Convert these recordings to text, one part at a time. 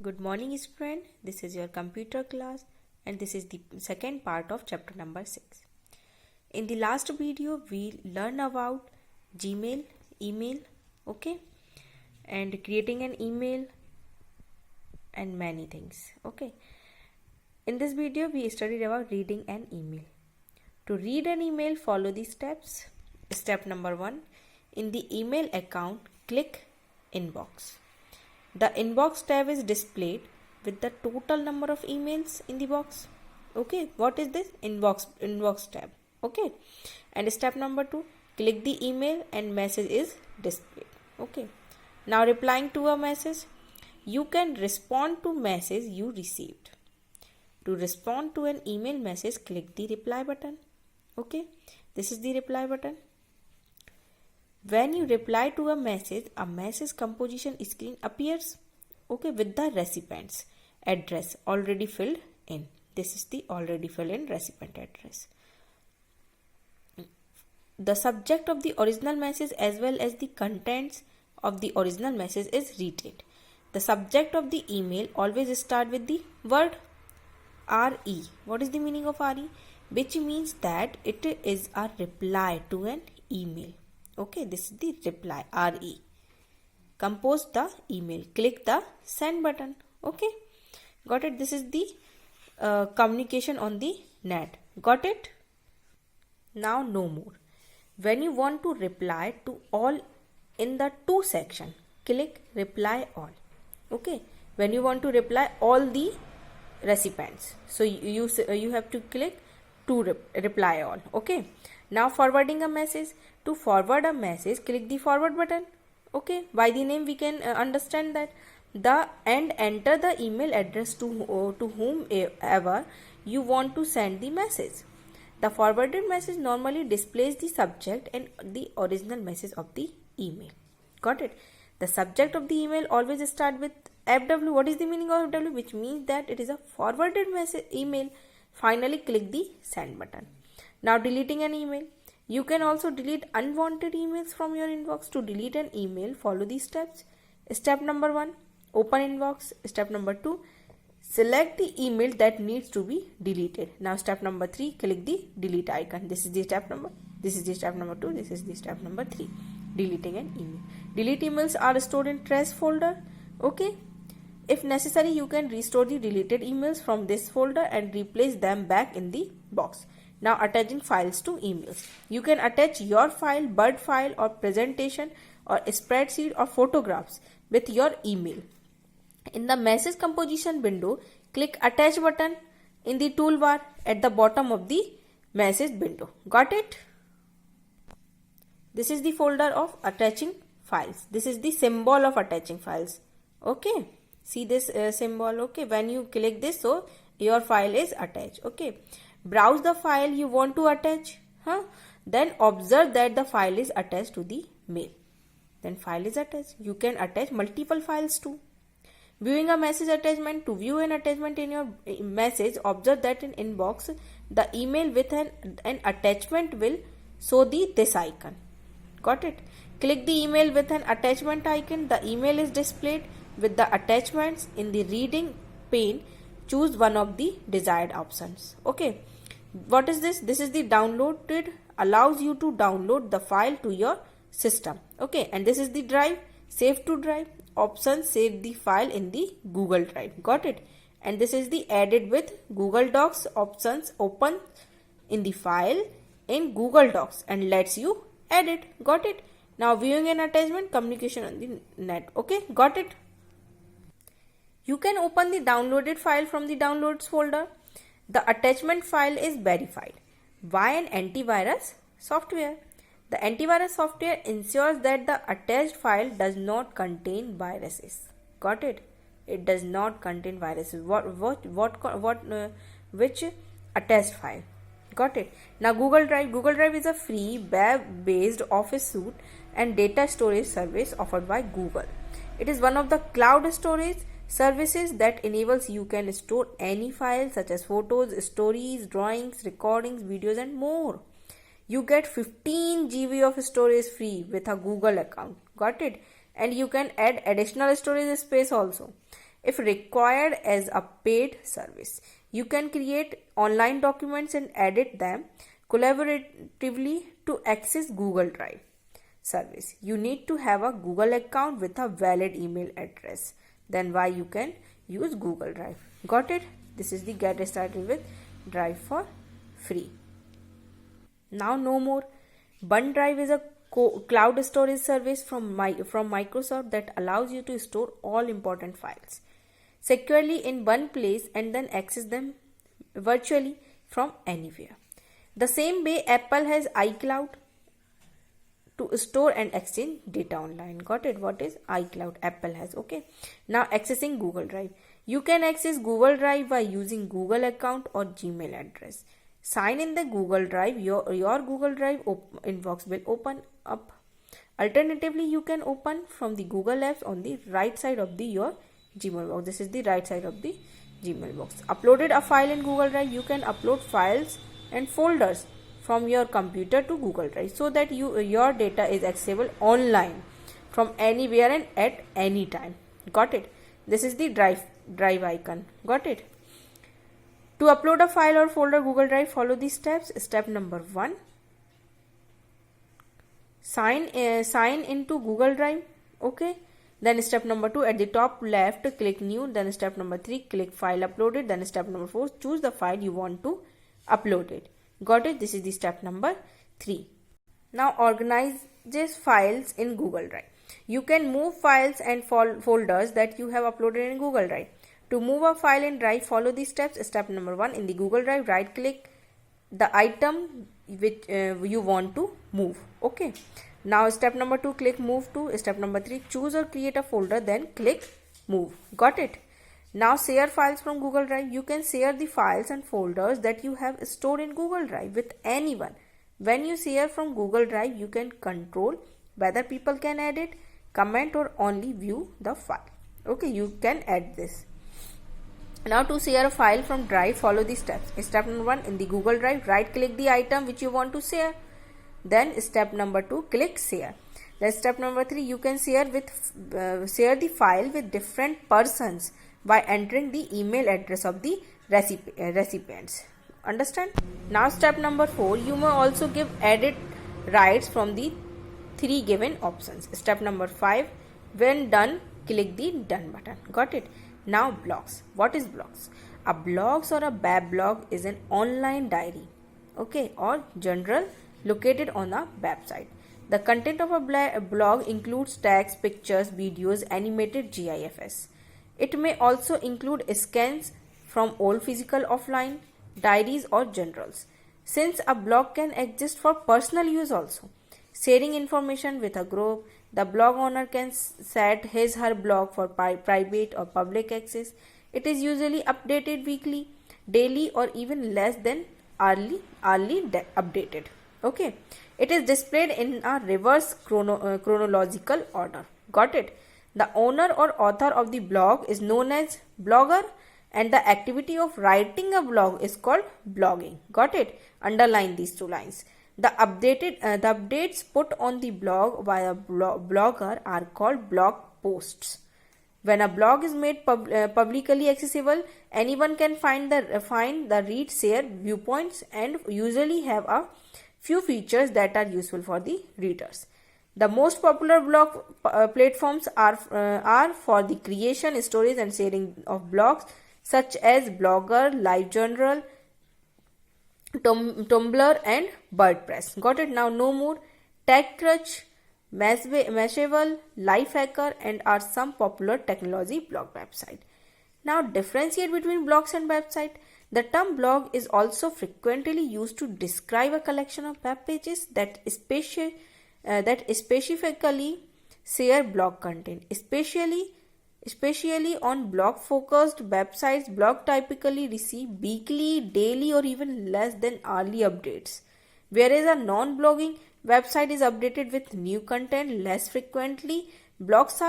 Good morning, friend. This is your computer class, and this is the second part of chapter number 6. In the last video, we learned about Gmail, email, okay, and creating an email and many things, okay. In this video, we studied about reading an email. To read an email, follow these steps. Step number 1: in the email account, click Inbox. The inbox tab is displayed with the total number of emails in the box. Okay, what is this? Inbox tab. Okay, and step number 2: click the email and message is displayed. Okay, now replying to a message, you can respond to message you received. To respond to an email message, click the reply button. Okay, this is the reply button. When you reply to a message composition screen appears, okay, with the recipient's address already filled in. This is the already filled in recipient address. The subject of the original message as well as the contents of the original message is retained. The subject of the email always start with the word RE. What is the meaning of RE? Which means that it is a reply to an email. Okay, this is the reply, RE. Compose the email. Click the send button. Okay, got it? This is the communication on the net. Got it? Now no more. When you want to reply to all in the to section, click reply all. Okay, when you want to reply all the recipients, so you have to click to reply all. Okay, now forwarding a message. To forward a message, click the forward button. Okay, by the name we can understand that and enter the email address to whomever you want to send the message. The forwarded message normally displays the subject and the original message of the email. Got it? The subject of the email always start with FW. What is the meaning of FW? Which means that it is a forwarded message email. Finally, click the send button. Now deleting an email. You can also delete unwanted emails from your inbox. To delete an email, follow these steps. Step number 1, open inbox. Step number 2, select the email that needs to be deleted. Now step number 3, click the delete icon. This is the step number. This is the step number 2. This is the step number 3. Deleting an email. Delete emails are stored in trash folder. Okay. If necessary, you can restore the deleted emails from this folder and replace them back in the box. Now attaching files to emails. You can attach your file, Word file or presentation or spreadsheet or photographs with your email. In the message composition window, click attach button in the toolbar at the bottom of the message window. Got it? This is the folder of attaching files. This is the symbol of attaching files. Okay. See this symbol. Okay. When you click this, so your file is attached. Okay. Browse the file you want to attach. Then observe that the file is attached to the mail. Then file is attached. You can attach multiple files too. Viewing a message attachment. To view an attachment in your message, observe that in inbox, the email with an attachment will show this icon. Got it? Click the email with an attachment icon. The email is displayed with the attachments in the reading pane. Choose one of the desired options. Okay. What is this? This is the downloaded. Allows you to download the file to your system. Okay. And this is the drive. Save to drive. Option: save the file in the Google Drive. Got it? And this is the edit with Google Docs. Options: open in the file in Google Docs and lets you edit. Got it? Now viewing an attachment, communication on the net. Okay. Got it? You can open the downloaded file from the downloads folder. The attachment file is verified by an antivirus software. The antivirus software ensures that the attached file does not contain viruses. Got it? It does not contain viruses. Which attached file? Got it? Now Google Drive. Google Drive is a free web-based office suite and data storage service offered by Google. It is one of the cloud storage services that enables you can store any file such as photos, stories, drawings, recordings, videos and more. You get 15 GB of storage free with a Google account. Got it? And you can add additional storage space also. if required as a paid service. You can create online documents and edit them collaboratively to access Google Drive service. You need to have a Google account with a valid email address. Then why you can use Google Drive. Got it? This is the get started with Drive for free. Now no more. OneDrive is a cloud storage service from Microsoft that allows you to store all important files securely in one place and then access them virtually from anywhere. The same way Apple has iCloud to store and exchange data online. Got it? What is iCloud? Apple has. Okay. Now accessing Google Drive. You can access Google Drive by using Google account or Gmail address. Sign in the Google Drive. Your Google Drive inbox will open up. Alternatively, you can open from the Google apps on the right side of your Gmail box. This is the right side of the Gmail box. Uploaded a file in Google Drive. You can upload files and folders from your computer to Google Drive so that your data is accessible online from anywhere and at any time. Got it? This is the drive icon. Got it? To upload a file or folder Google Drive, follow these steps. Step number 1. Sign into Google Drive. Okay. Then step number 2, at the top left, click new. Then step number 3, click file uploaded. Then step number 4, choose the file you want to upload it. Got it? This is the step number 3. Now organize these files in Google Drive. You can move files and folders that you have uploaded in Google Drive. To move a file in Drive, follow these steps. Step number 1, in the Google Drive, right click the item which you want to move. Okay. Now step number 2, click move to. Step number 3, choose or create a folder, then click move. Got it? Now share files from Google Drive. You can share the files and folders that you have stored in Google Drive with anyone. When you share from Google Drive, you can control whether people can edit, comment or only view the file. Okay, you can add this. Now to share a file from Drive, follow these steps. Step number 1, in the Google Drive, right click the item which you want to share. Then step number 2, click share. Then step number 3, you can share the file with different persons by entering the email address of the recipients. Understand? Now step number 4, you may also give edit rights from the 3 given options. Step number 5, when done, click the done button. Got it? Now blogs. What is blogs? A blogs or a blog is an online diary, okay, or journal located on a website. The content of a blog includes text, pictures, videos, animated GIFs. It may also include scans from old physical offline diaries or journals. Since a blog can exist for personal use also, sharing information with a group, the blog owner can set her blog for private or public access. It is usually updated weekly, daily or even less than hourly updated. Okay. It is displayed in a reverse chronological order. Got it? The owner or author of the blog is known as blogger and the activity of writing a blog is called blogging. Got it? Underline these 2 lines. The updates put on the blog by a blogger are called blog posts. When a blog is made publicly accessible, anyone can find the read, share, viewpoints and usually have a few features that are useful for the readers. The most popular blog platforms are for the creation, storage and sharing of blogs such as Blogger, LiveJournal, Tumblr and WordPress. Got it? Now no more. TechCrunch, Mashable, Lifehacker and are some popular technology blog websites. Now differentiate between blogs and website. The term blog is also frequently used to describe a collection of web pages that specifically share blog content. Especially on blog focused websites, blog typically receive weekly, daily or even less than hourly updates. Whereas a non-blogging website is updated with new content less frequently. Blogs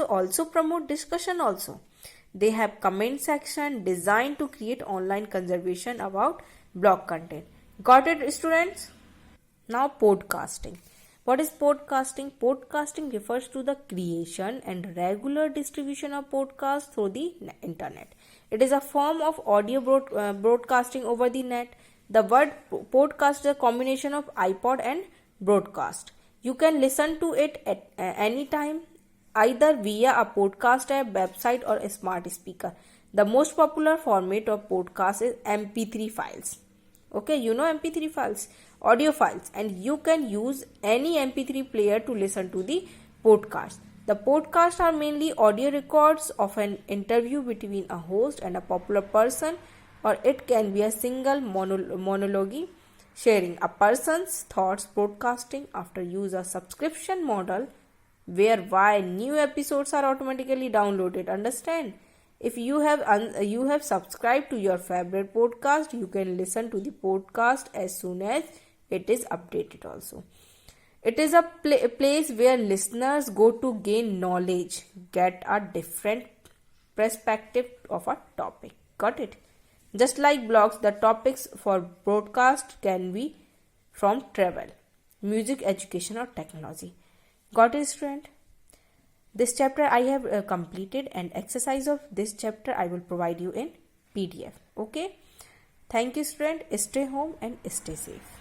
also promote discussion also. They have comment section designed to create online conversation about blog content. Got it, students? Now podcasting. What is podcasting? Podcasting refers to the creation and regular distribution of podcasts through the internet. It is a form of audio broadcasting over the net. The word podcast is a combination of iPod and broadcast. You can listen to it at any time, either via a podcast app, website, or a smart speaker. The most popular format of podcast is MP3 files. Okay, you know MP3 files, audio files, and you can use any MP3 player to listen to the podcast. The podcasts are mainly audio records of an interview between a host and a popular person, or it can be a single monologue sharing a person's thoughts. Broadcasting after use a subscription model whereby new episodes are automatically downloaded. Understand? If you have subscribed to your favorite podcast, you can listen to the podcast as soon as it is updated also. It is a place where listeners go to gain knowledge, get a different perspective of a topic. Got it? Just like blogs, the topics for broadcast can be from travel, music, education, or technology. Got it, student? This chapter I have completed, and exercise of this chapter I will provide you in PDF. Okay? Thank you, student. Stay home and stay safe.